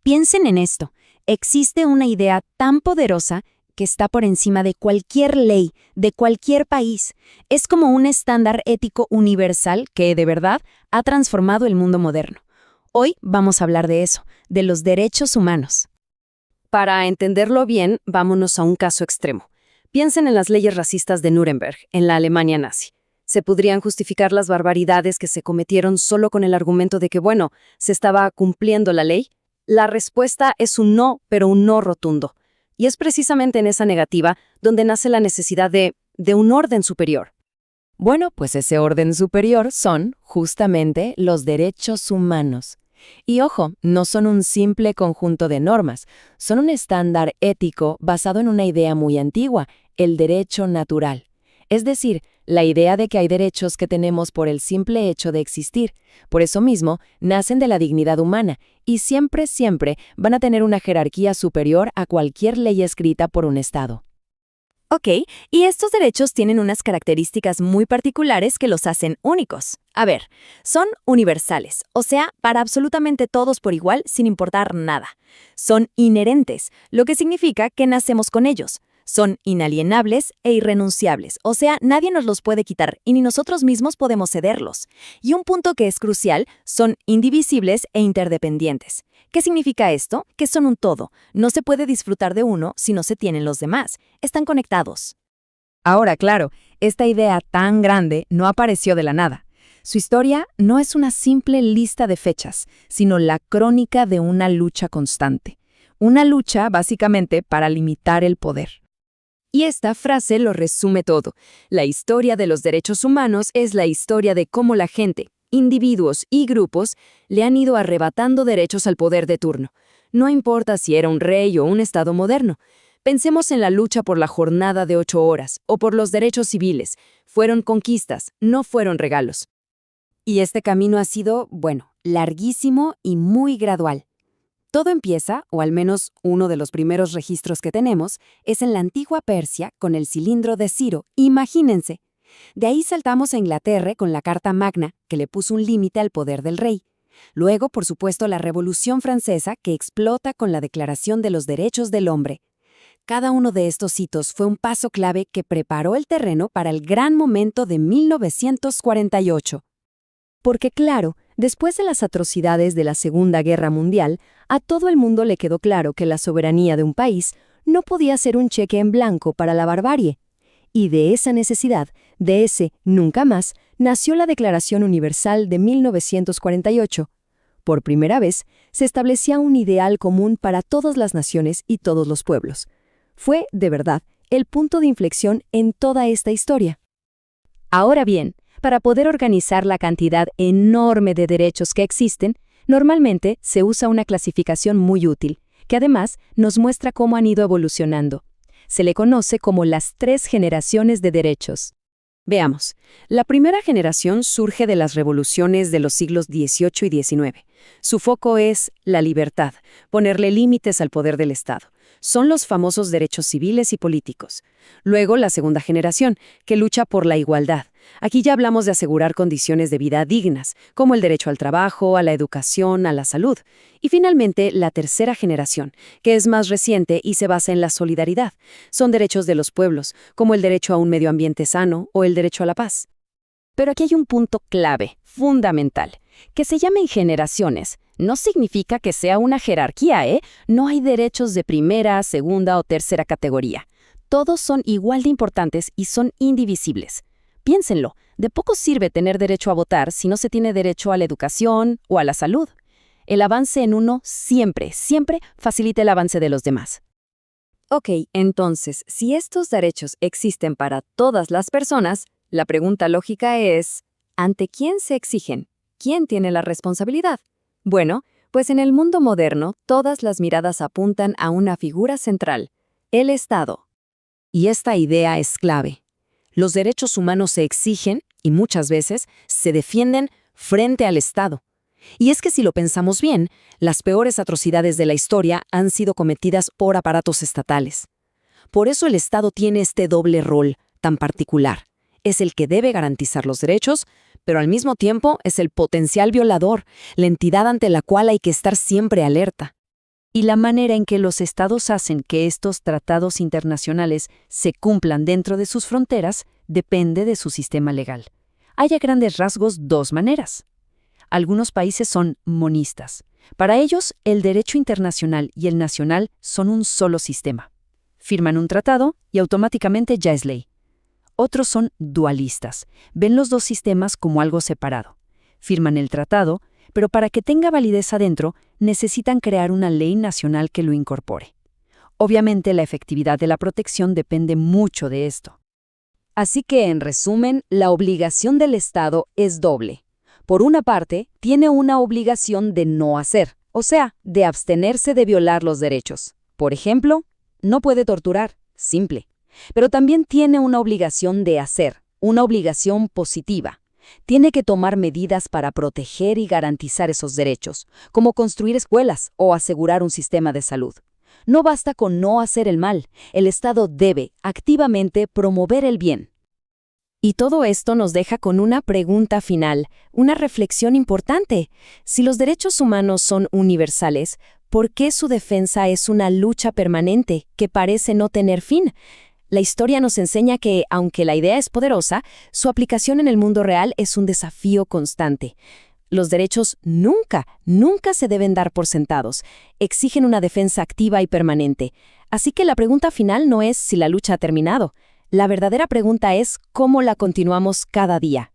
Piensen en esto. Existe una idea tan poderosa que está por encima de cualquier ley, de cualquier país. Es como un estándar ético universal que, de verdad, ha transformado el mundo moderno. Hoy vamos a hablar de eso, de los derechos humanos. Para entenderlo bien, vámonos a un caso extremo. Piensen en las leyes racistas de Nuremberg, en la Alemania nazi. ¿Se podrían justificar las barbaridades que se cometieron solo con el argumento de que, bueno, se estaba cumpliendo la ley? La respuesta es un no, pero un no rotundo. Y es precisamente en esa negativa donde nace la necesidad de un orden superior. Bueno, pues ese orden superior son, justamente, los derechos humanos. Y ojo, no son un simple conjunto de normas, son un estándar ético basado en una idea muy antigua, el derecho natural. Es decir, la idea de que hay derechos que tenemos por el simple hecho de existir. Por eso mismo, nacen de la dignidad humana y siempre, siempre van a tener una jerarquía superior a cualquier ley escrita por un Estado. Ok, y estos derechos tienen unas características muy particulares que los hacen únicos. A ver, son universales, o sea, para absolutamente todos por igual, sin importar nada. Son inherentes, lo que significa que nacemos con ellos. Son inalienables e irrenunciables, o sea, nadie nos los puede quitar y ni nosotros mismos podemos cederlos. Y un punto que es crucial, son indivisibles e interdependientes. ¿Qué significa esto? Que son un todo. No se puede disfrutar de uno si no se tienen los demás. Están conectados. Ahora, claro, esta idea tan grande no apareció de la nada. Su historia no es una simple lista de fechas, sino la crónica de una lucha constante. Una lucha, básicamente, para limitar el poder. Y esta frase lo resume todo. La historia de los derechos humanos es la historia de cómo la gente, individuos y grupos, le han ido arrebatando derechos al poder de turno. No importa si era un rey o un Estado moderno. Pensemos en la lucha por la jornada de 8 horas o por los derechos civiles. Fueron conquistas, no fueron regalos. Y este camino ha sido, bueno, larguísimo y muy gradual. Todo empieza, o al menos uno de los primeros registros que tenemos, es en la antigua Persia con el cilindro de Ciro. Imagínense. De ahí saltamos a Inglaterra con la Carta Magna, que le puso un límite al poder del rey. Luego, por supuesto, la Revolución Francesa, que explota con la Declaración de los Derechos del Hombre. Cada uno de estos hitos fue un paso clave que preparó el terreno para el gran momento de 1948. Porque claro, después de las atrocidades de la Segunda Guerra Mundial, a todo el mundo le quedó claro que la soberanía de un país no podía ser un cheque en blanco para la barbarie. Y de esa necesidad, de ese nunca más, nació la Declaración Universal de 1948. Por primera vez, se establecía un ideal común para todas las naciones y todos los pueblos. Fue, de verdad, el punto de inflexión en toda esta historia. Ahora bien, para poder organizar la cantidad enorme de derechos que existen, normalmente se usa una clasificación muy útil, que además nos muestra cómo han ido evolucionando. Se le conoce como las 3 generaciones de derechos. Veamos, la primera generación surge de las revoluciones de los siglos XVIII y XIX. Su foco es la libertad, ponerle límites al poder del Estado. Son los famosos derechos civiles y políticos. Luego, la segunda generación, que lucha por la igualdad. Aquí ya hablamos de asegurar condiciones de vida dignas, como el derecho al trabajo, a la educación, a la salud. Y finalmente, la tercera generación, que es más reciente y se basa en la solidaridad. Son derechos de los pueblos, como el derecho a un medio ambiente sano o el derecho a la paz. Pero aquí hay un punto clave, fundamental. Que se llamen generaciones no significa que sea una jerarquía, ¿eh? No hay derechos de primera, segunda o tercera categoría. Todos son igual de importantes y son indivisibles. Piénsenlo, de poco sirve tener derecho a votar si no se tiene derecho a la educación o a la salud. El avance en uno siempre, siempre facilita el avance de los demás. Ok, entonces, si estos derechos existen para todas las personas, la pregunta lógica es, ¿ante quién se exigen? ¿Quién tiene la responsabilidad? Bueno, pues en el mundo moderno, todas las miradas apuntan a una figura central, el Estado. Y esta idea es clave. Los derechos humanos se exigen, y muchas veces, se defienden frente al Estado. Y es que si lo pensamos bien, las peores atrocidades de la historia han sido cometidas por aparatos estatales. Por eso el Estado tiene este doble rol tan particular. Es el que debe garantizar los derechos, pero al mismo tiempo es el potencial violador, la entidad ante la cual hay que estar siempre alerta. Y la manera en que los estados hacen que estos tratados internacionales se cumplan dentro de sus fronteras depende de su sistema legal. Hay a grandes rasgos dos maneras. Algunos países son monistas. Para ellos, el derecho internacional y el nacional son un solo sistema. Firman un tratado y automáticamente ya es ley. Otros son dualistas. Ven los dos sistemas como algo separado. Firman el tratado, pero para que tenga validez adentro, necesitan crear una ley nacional que lo incorpore. Obviamente, la efectividad de la protección depende mucho de esto. Así que, en resumen, la obligación del Estado es doble. Por una parte, tiene una obligación de no hacer, o sea, de abstenerse de violar los derechos. Por ejemplo, no puede torturar, simple. Pero también tiene una obligación de hacer, una obligación positiva. Tiene que tomar medidas para proteger y garantizar esos derechos, como construir escuelas o asegurar un sistema de salud. No basta con no hacer el mal, el Estado debe activamente promover el bien. Y todo esto nos deja con una pregunta final, una reflexión importante. Si los derechos humanos son universales, ¿por qué su defensa es una lucha permanente que parece no tener fin? La historia nos enseña que, aunque la idea es poderosa, su aplicación en el mundo real es un desafío constante. Los derechos nunca se deben dar por sentados. Exigen una defensa activa y permanente. Así que la pregunta final no es si la lucha ha terminado. La verdadera pregunta es cómo la continuamos cada día.